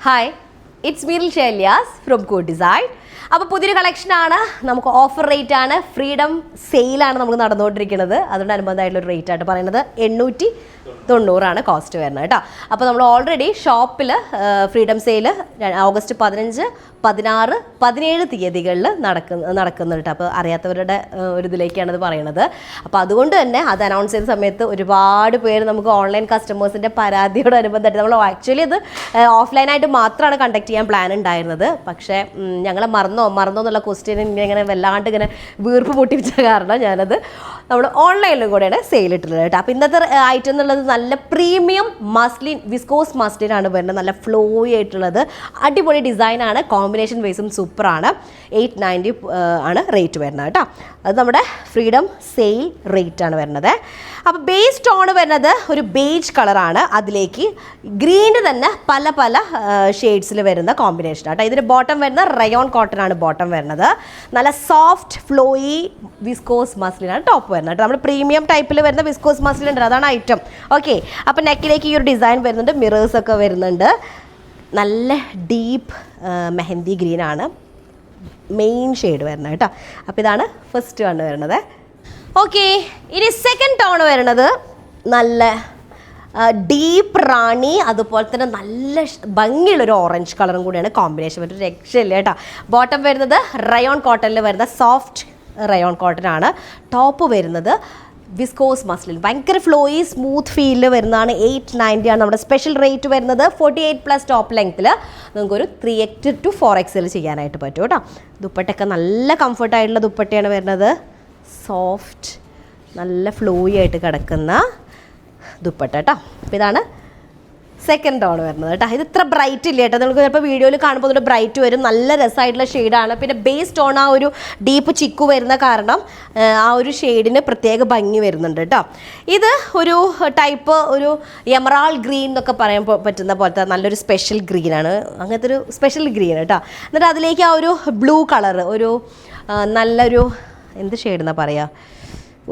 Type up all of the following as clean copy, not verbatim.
Hi, it's Meeral Shailyas from Code Design. അപ്പോൾ പുതിയൊരു കളക്ഷനാണ്, നമുക്ക് ഓഫർ റേറ്റ് ആണ്, ഫ്രീഡം സെയിലാണ് നമുക്ക് നടന്നുകൊണ്ടിരിക്കുന്നത്. അതുകൊണ്ടനുബന്ധമായിട്ടുള്ള റേറ്റ് ആയിട്ട് പറയുന്നത് 890 കോസ്റ്റ് വരുന്നത് കേട്ടോ. അപ്പോൾ നമ്മൾ ഓൾറെഡി ഷോപ്പിൽ ഫ്രീഡം സെയിൽ ഓഗസ്റ്റ് 15, 16, 17 തീയതികളിൽ നടക്കുന്നുണ്ട് കേട്ടോ. അപ്പോൾ അറിയാത്തവരുടെ ഒരു ഇതിലേക്കാണ് ഇത് പറയുന്നത്. അപ്പോൾ അതുകൊണ്ട് തന്നെ അത് അനൗൺസ് ചെയ്ത സമയത്ത് ഒരുപാട് പേര് നമുക്ക് ഓൺലൈൻ കസ്റ്റമേഴ്സിൻ്റെ പരാതിയോടനുബന്ധമായിട്ട് നമ്മൾ ആക്ച്വലി ഇത് ഓഫ്ലൈനായിട്ട് മാത്രമാണ് കണ്ടക്ട് ചെയ്യാൻ പ്ലാൻ ഉണ്ടായിരുന്നത്. പക്ഷേ ഞങ്ങളെ മറന്നോ എന്നുള്ള ക്വസ്റ്റ്യൻ ഇങ്ങനെ വല്ലാണ്ട് ഇങ്ങനെ വീർപ്പ് മുട്ടിപ്പിച്ച കാരണം ഞാനത് നമ്മൾ ഓൺലൈനിലും കൂടെയാണ് സെയിൽ ഇട്ടിട്ടുള്ളത് കേട്ടോ. അപ്പോൾ ഇന്നത്തെ ഐറ്റം എന്നുള്ളത് നല്ല പ്രീമിയം മസ്ലിൻ, വിസ്കോസ് മസ്ലിൻ ആണ് വരുന്നത്. നല്ല ഫ്ലോയി ആയിട്ടുള്ളത് അടിപൊളി ഡിസൈനാണ്, കോമ്പിനേഷൻ വൈസും സൂപ്പറാണ്. 890 ആണ് റേറ്റ് വരുന്നത് കേട്ടോ. അത് നമ്മുടെ ഫ്രീഡം സെയിൽ റേറ്റ് ആണ് വരുന്നത്. അപ്പോൾ ബേസ് ടോൺ വരുന്നത് ഒരു ബേജ് കളറാണ്, അതിലേക്ക് ഗ്രീന് തന്നെ പല പല ഷെയ്ഡ്സിൽ വരുന്ന കോമ്പിനേഷൻ കേട്ടോ. ഇതിന് ബോട്ടം വരുന്നത് റയോൺ കോട്ടൺ ആണ് ബോട്ടം വരുന്നത്. നല്ല സോഫ്റ്റ് ഫ്ലോയി വിസ്കോസ് മസ്ലിനാണ് ടോപ്പ് വരുന്നത് കേട്ടോ. നമ്മൾ പ്രീമിയം ടൈപ്പിൽ വരുന്ന വിസ്കോസ് മസ്ലിൻ ഉണ്ട്, അതാണ് ഐറ്റം. ഓക്കെ, അപ്പോൾ നെക്കിലേക്ക് ഈ ഒരു ഡിസൈൻ വരുന്നുണ്ട്, മിറേഴ്സ് ഒക്കെ വരുന്നുണ്ട്. നല്ല ഡീപ്പ് മെഹന്തി ഗ്രീൻ ആണ് മെയിൻ ഷെയ്ഡ് വരുന്നത് കേട്ടോ. അപ്പോൾ ഇതാണ് ഫസ്റ്റ് വൺ വരുന്നത്. ഓക്കെ, ഇനി സെക്കൻഡ് ടോൺ വരുന്നത് നല്ല ഡീപ്പ് റാണി, അതുപോലെ തന്നെ നല്ല ഭംഗിയുള്ളൊരു ഓറഞ്ച് കളറും കൂടിയാണ് കോമ്പിനേഷൻ. ഒരു രക്ഷയില്ല കേട്ടോ. ബോട്ടം വരുന്നത് റയോൺ കോട്ടണിൽ വരുന്ന സോഫ്റ്റ് റയോൺ കോട്ടൺ ആണ്. ടോപ്പ് വരുന്നത് വിസ്കോസ് മസ്ലിൻ, ഭയങ്കര ഫ്ലോയി സ്മൂത്ത് ഫീലിൽ വരുന്നതാണ്. 890 ആണ് നമ്മുടെ സ്പെഷ്യൽ റേറ്റ് വരുന്നത്. 48+ ടോപ്പ് ലെങ്ത്തിൽ നിങ്ങൾക്കൊരു 3X to 4XL ചെയ്യാനായിട്ട് പറ്റും കേട്ടോ. ദുപ്പട്ടയൊക്കെ നല്ല കംഫർട്ടായിട്ടുള്ള ദുപ്പട്ടയാണ് വരുന്നത്. സോഫ്റ്റ് നല്ല ഫ്ലോയി ആയിട്ട് കിടക്കുന്ന ദുപ്പട്ട കേട്ടോ. അപ്പോൾ ഇതാണ് സെക്കൻഡ് ടോൺ വരുന്നത് കേട്ടോ. ഇത് ഇത്ര ബ്രൈറ്റ് ഇല്ല കേട്ടോ, നിങ്ങൾക്ക് ചിലപ്പോൾ വീഡിയോയിൽ കാണുമ്പോൾ ഒരു ബ്രൈറ്റ് വരും. നല്ല രസമായിട്ടുള്ള ഷെയ്ഡാണ്. പിന്നെ ബേസ് ടോൺ ആ ഒരു ഡീപ്പ് ചിക്കു വരുന്ന കാരണം ആ ഒരു ഷെയ്ഡിന് പ്രത്യേക ഭംഗി വരുന്നുണ്ട് കേട്ടോ. ഇത് ഒരു ടൈപ്പ് ഒരു എമറാൾ ഗ്രീൻ എന്നൊക്കെ പറയാൻ പറ്റുന്ന പോലത്തെ നല്ലൊരു സ്പെഷ്യൽ ഗ്രീനാണ്. അങ്ങനത്തെ ഒരു സ്പെഷ്യൽ ഗ്രീൻ കേട്ടോ. എന്നിട്ട് അതിലേക്ക് ആ ഒരു ബ്ലൂ കളർ, ഒരു നല്ലൊരു എന്ത് ഷെയ്ഡ് എന്നാ പറയുക,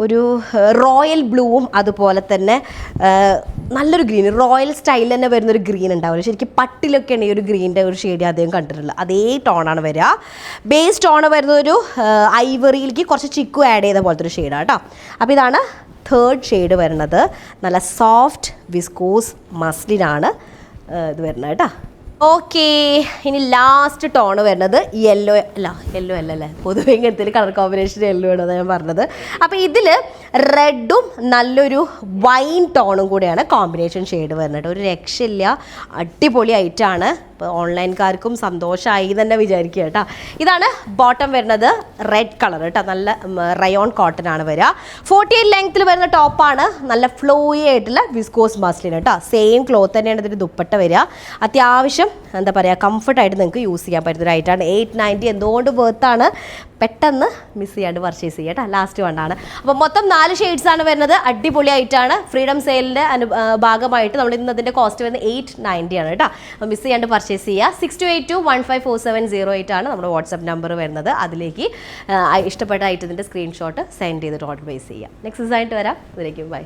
ഒരു റോയൽ ബ്ലൂവും അതുപോലെ തന്നെ നല്ലൊരു ഗ്രീൻ, റോയൽ സ്റ്റൈൽ തന്നെ വരുന്നൊരു ഗ്രീൻ ഉണ്ടാവില്ല. ശരിക്കും പട്ടിലൊക്കെയാണ് ഈ ഒരു ഗ്രീനിൻ്റെ ഒരു ഷെയ്ഡ് അദ്ദേഹം കണ്ടിട്ടുള്ളത്. അതേ ടോണാണ് വരിക. ബേസ് ടോൺ വരുന്നൊരു ഐവറിയിലേക്ക് കുറച്ച് ചിക്കു ആഡ് ചെയ്ത പോലത്തെ ഒരു ഷെയ്ഡാണ് കേട്ടോ. അപ്പോൾ ഇതാണ് തേർഡ് ഷെയ്ഡ് വരുന്നത്. നല്ല സോഫ്റ്റ് വിസ്കോസ് മസ്ലിനാണ് ഇത് വരുന്നത് കേട്ടോ. ഓക്കെ, ഇനി ലാസ്റ്റ് ടോണ് വരുന്നത് യെല്ലോ അല്ലേ, പൊതുവെ ഇങ്ങനത്തെ കളർ കോമ്പിനേഷൻ യെല്ലോ ആണ് ഞാൻ പറഞ്ഞത്. അപ്പോൾ ഇതിൽ റെഡും നല്ലൊരു വൈൻ ടോണും കൂടെയാണ് കോമ്പിനേഷൻ ഷെയ്ഡ് വരുന്നത്. ഒരു രക്ഷയില്ല, അടിപൊളി ഐറ്റമാണ്. ഇപ്പോൾ ഓൺലൈൻകാർക്കും സന്തോഷമായി തന്നെ വിചാരിക്കുക കേട്ടോ. ഇതാണ് ബോട്ടം വരുന്നത്, റെഡ് കളർ കേട്ടോ. നല്ല റയോൺ കോട്ടൺ ആണ് വരിക. 48 ലെങ്ത്തിൽ വരുന്ന ടോപ്പാണ്. നല്ല ഫ്ലോയി ആയിട്ടുള്ള വിസ്കോസ് മസ്ലിൻ കേട്ടോ. സെയിം ക്ലോത്ത് തന്നെയാണ് ഇതിൻ്റെ ദുപ്പട്ട വരിക. അത്യാവശ്യം എന്താ പറയുക, കംഫർട്ടായിട്ട് നിങ്ങൾക്ക് യൂസ് ചെയ്യാൻ പറ്റുന്ന ഐറ്റമാണ്. 890 എന്തുകൊണ്ട് വേർത്താണ്, പെട്ടെന്ന് മിസ് ചെയ്യാണ്ട് പർച്ചേസ് ചെയ്യുക കേട്ടോ. ലാസ്റ്റ് വണ്ണാണ്. അപ്പോൾ മൊത്തം 4 ഷെയ്ഡ്സാണ് വരുന്നത്. അടിപൊളി ആയിട്ടാണ്. ഫ്രീഡം സെയിലിൻ്റെ ഭാഗമായിട്ട് നമ്മൾ ഇന്നതിൻ്റെ കോസ്റ്റ് വരുന്നത് 890 ആണ് കേട്ടോ. അപ്പോൾ മിസ് ചെയ്യാണ്ട് പർച്ചേസ് ചെയ്യുക. 6282154708 ആണ് നമ്മുടെ വാട്സപ്പ് നമ്പർ വരുന്നത്. അതിലേക്ക് ഇഷ്ടപ്പെട്ട ഐറ്റത്തിൻ്റെ സ്ക്രീൻഷോട്ട് സെൻഡ് ചെയ്തിട്ട് ഓർഡർ പ്ലേസ് ചെയ്യുക. നെക്സ്റ്റ് ദിവസമായിട്ട് വരാം. അതിലേക്കും ബൈ.